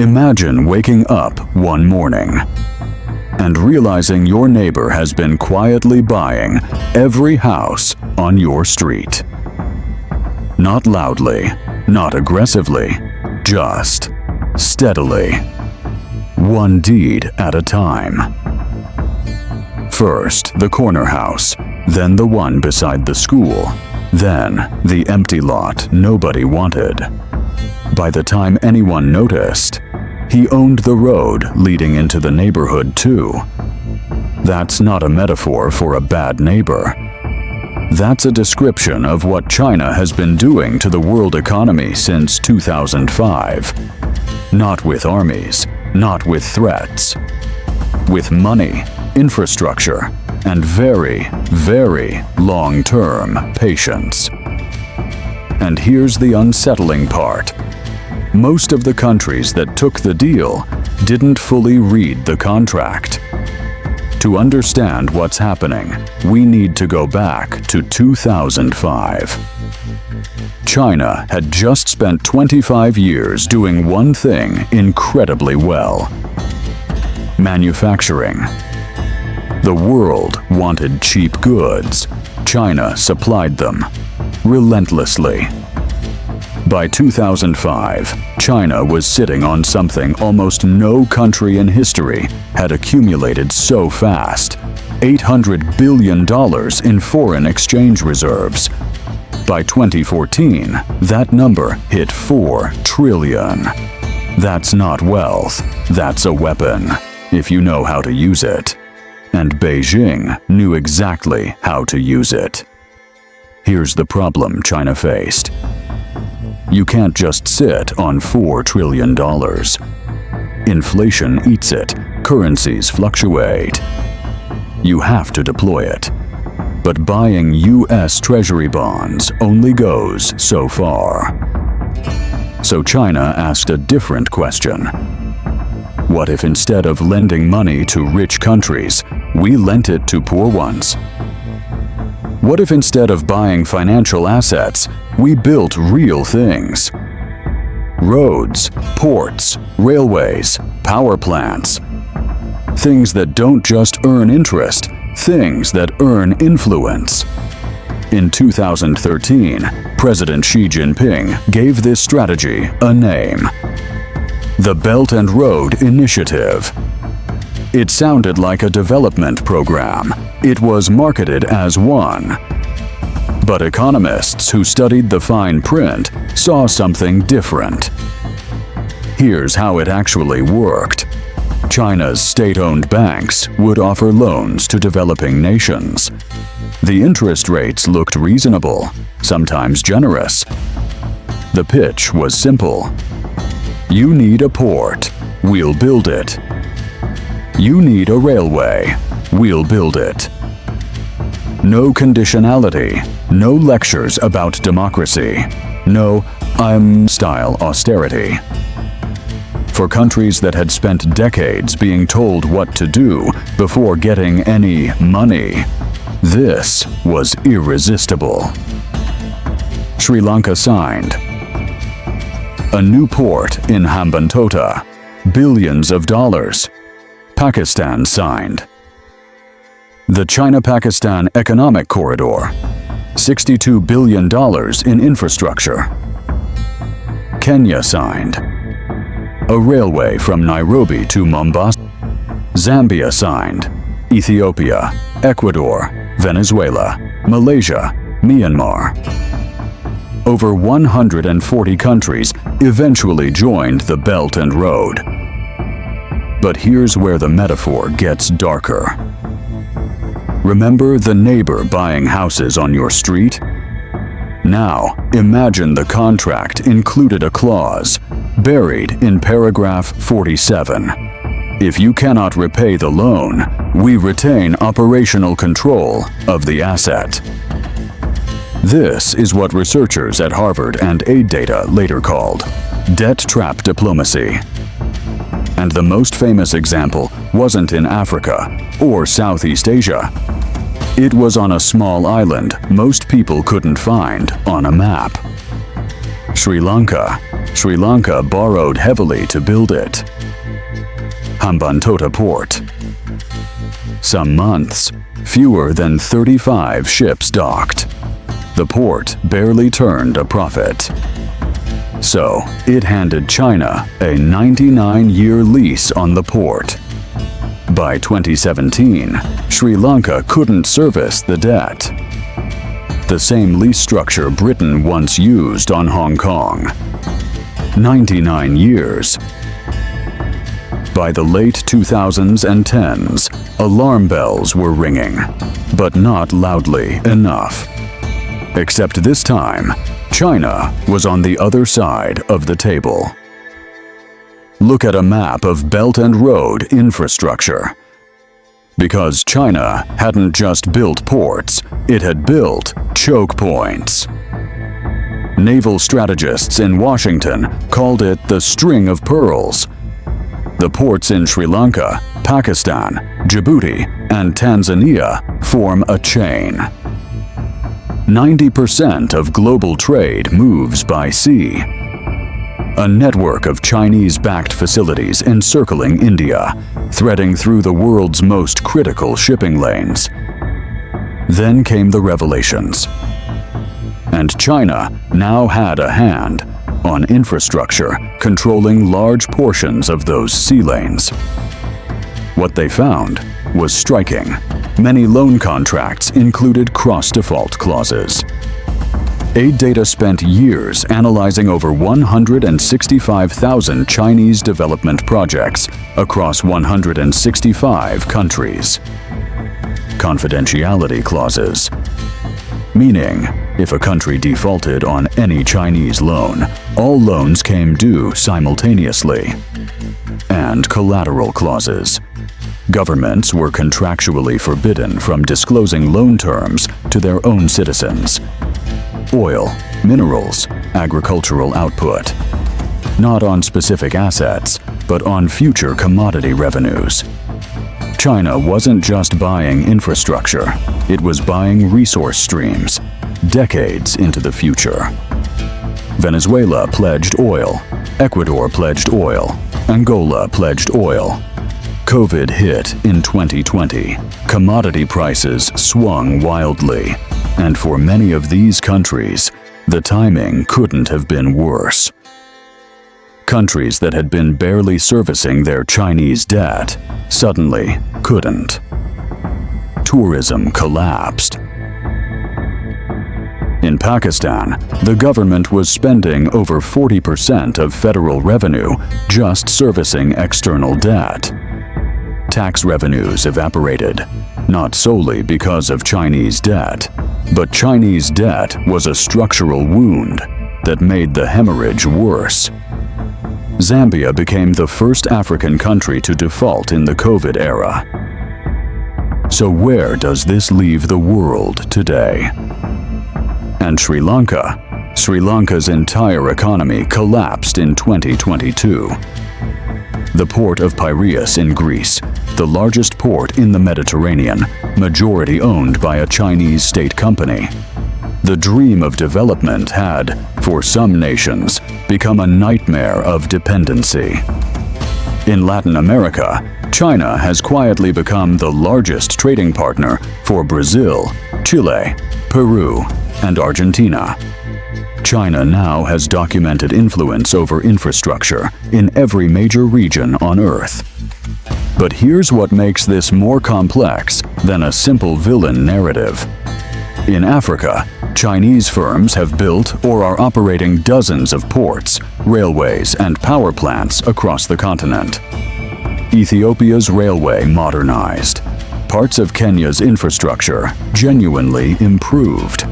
Imagine waking up one morning and realizing your neighbor has been quietly buying every house on your street. Not loudly, not aggressively, just steadily. One deed at a time. First, the corner house, then the one beside the school, then the empty lot nobody wanted. By the time anyone noticed, he owned the road leading into the neighborhood too. That's not a metaphor for a bad neighbor. That's a description of what China has been doing to the world economy since 2005. Not with armies, not with threats. With money, infrastructure, and very, very long-term patience. And here's the unsettling part. Most of the countries that took the deal didn't fully read the contract. To understand what's happening, we need to go back to 2005. China had just spent 25 years doing one thing incredibly well: manufacturing. The world wanted cheap goods. China supplied them relentlessly. By 2005, China was sitting on something almost no country in history had accumulated so fast: $800 billion in foreign exchange reserves. By 2014, that number hit $4 trillion. That's not wealth, that's a weapon, if you know how to use it. And Beijing knew exactly how to use it. Here's the problem China faced. You can't just sit on $4 trillion. Inflation eats it, currencies fluctuate. You have to deploy it. But buying US Treasury bonds only goes so far. So China asked a different question. What if instead of lending money to rich countries, we lent it to poor ones? What if instead of buying financial assets, we built real things? Roads, ports, railways, power plants. Things that don't just earn interest, things that earn influence. In 2013, President Xi Jinping gave this strategy a name: the Belt and Road Initiative. It sounded like a development program. It was marketed as one. But economists who studied the fine print saw something different. Here's how it actually worked. China's state-owned banks would offer loans to developing nations. The interest rates looked reasonable, sometimes generous. The pitch was simple. You need a port, we'll build it. You need a railway, we'll build it. No conditionality, no lectures about democracy, no style austerity. For countries that had spent decades being told what to do before getting any money, this was irresistible. Sri Lanka signed. A new port in Hambantota, billions of dollars. Pakistan signed. The China-Pakistan Economic Corridor, $62 billion in infrastructure. Kenya signed. A railway from Nairobi to Mombasa. Zambia signed. Ethiopia, Ecuador, Venezuela, Malaysia, Myanmar. Over 140 countries eventually joined the Belt and Road. But here's where the metaphor gets darker. Remember the neighbor buying houses on your street? Now, imagine the contract included a clause, buried in paragraph 47. If you cannot repay the loan, we retain operational control of the asset. This is what researchers at Harvard and AidData later called debt trap diplomacy. And the most famous example wasn't in Africa or Southeast Asia. It was on a small island most people couldn't find on a map. Sri Lanka. Sri Lanka borrowed heavily to build it. Hambantota Port. Some months, fewer than 35 ships docked. The port barely turned a profit. So, it handed China a 99-year lease on the port. By 2017, Sri Lanka couldn't service the debt. The same lease structure Britain once used on Hong Kong. 99 years. By the late 2000s and 10s, alarm bells were ringing, but not loudly enough. Except this time, China was on the other side of the table. Look at a map of Belt and Road infrastructure. Because China hadn't just built ports, it had built choke points. Naval strategists in Washington called it the string of pearls. The ports in Sri Lanka, Pakistan, Djibouti, and Tanzania form a chain. 90% of global trade moves by sea. A network of Chinese-backed facilities encircling India, threading through the world's most critical shipping lanes. Then came the revelations. And China now had a hand on infrastructure controlling large portions of those sea lanes. What they found was striking. Many loan contracts included cross-default clauses. Aid Data spent years analyzing over 165,000 Chinese development projects across 165 countries. Confidentiality clauses. Meaning, if a country defaulted on any Chinese loan, all loans came due simultaneously. And collateral clauses. Governments were contractually forbidden from disclosing loan terms to their own citizens. Oil, minerals, agricultural output. Not on specific assets, but on future commodity revenues. China wasn't just buying infrastructure, it was buying resource streams, decades into the future. Venezuela pledged oil, Ecuador pledged oil, Angola pledged oil. COVID hit in 2020. Commodity prices swung wildly, and for many of these countries, the timing couldn't have been worse. Countries that had been barely servicing their Chinese debt suddenly couldn't. Tourism collapsed. In Pakistan, the government was spending over 40% of federal revenue just servicing external debt. Tax revenues evaporated, not solely because of Chinese debt, but Chinese debt was a structural wound that made the hemorrhage worse. Zambia became the first African country to default in the COVID era. So where does this leave the world today? And Sri Lanka? Sri Lanka's entire economy collapsed in 2022. The port of Piraeus in Greece, the largest port in the Mediterranean, majority owned by a Chinese state company. The dream of development had, for some nations, become a nightmare of dependency. In Latin America, China has quietly become the largest trading partner for Brazil, Chile, Peru, and Argentina. China now has documented influence over infrastructure in every major region on Earth. But here's what makes this more complex than a simple villain narrative. In Africa, Chinese firms have built or are operating dozens of ports, railways, and power plants across the continent. Ethiopia's railway modernized. Parts of Kenya's infrastructure genuinely improved.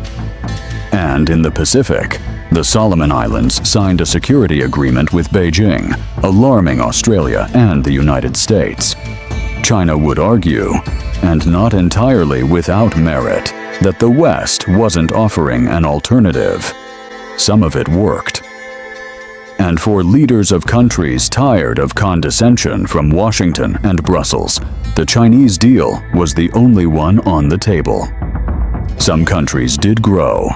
And in the Pacific, the Solomon Islands signed a security agreement with Beijing, alarming Australia and the United States. China would argue, and not entirely without merit, that the West wasn't offering an alternative. Some of it worked. And for leaders of countries tired of condescension from Washington and Brussels, the Chinese deal was the only one on the table. Some countries did grow.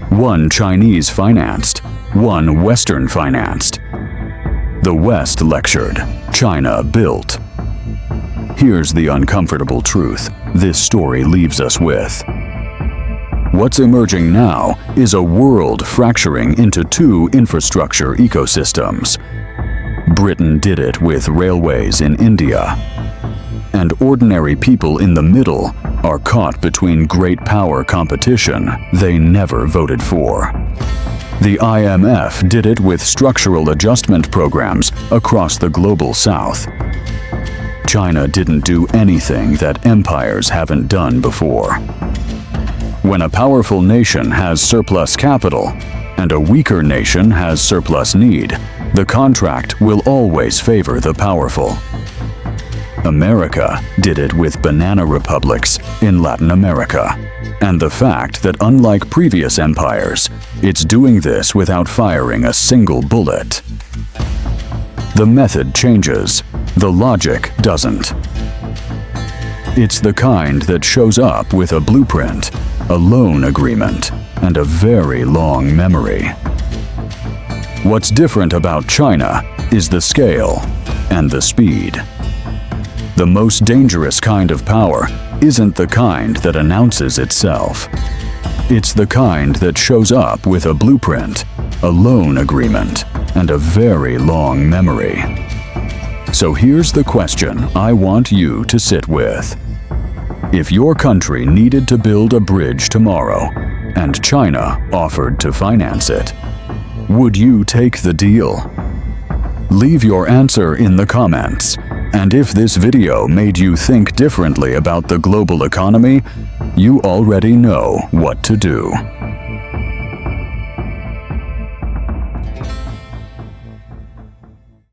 One Chinese-financed, one Western financed. The West lectured, China built. Here's the uncomfortable truth this story leaves us with. What's emerging now is a world fracturing into two infrastructure ecosystems. Britain did it with railways in India, and ordinary people in the middle are caught between great power competition they never voted for. The IMF did it with structural adjustment programs across the global south. China didn't do anything that empires haven't done before. When a powerful nation has surplus capital and a weaker nation has surplus need, the contract will always favor the powerful. America did it with banana republics in Latin America, and the fact that unlike previous empires, it's doing this without firing a single bullet. The method changes, the logic doesn't. It's the kind that shows up with a blueprint, a loan agreement, and a very long memory. What's different about China is the scale and the speed. The most dangerous kind of power isn't the kind that announces itself. It's the kind that shows up with a blueprint, a loan agreement, and a very long memory. So here's the question I want you to sit with. If your country needed to build a bridge tomorrow, and China offered to finance it, would you take the deal? Leave your answer in the comments. And if this video made you think differently about the global economy, you already know what to do.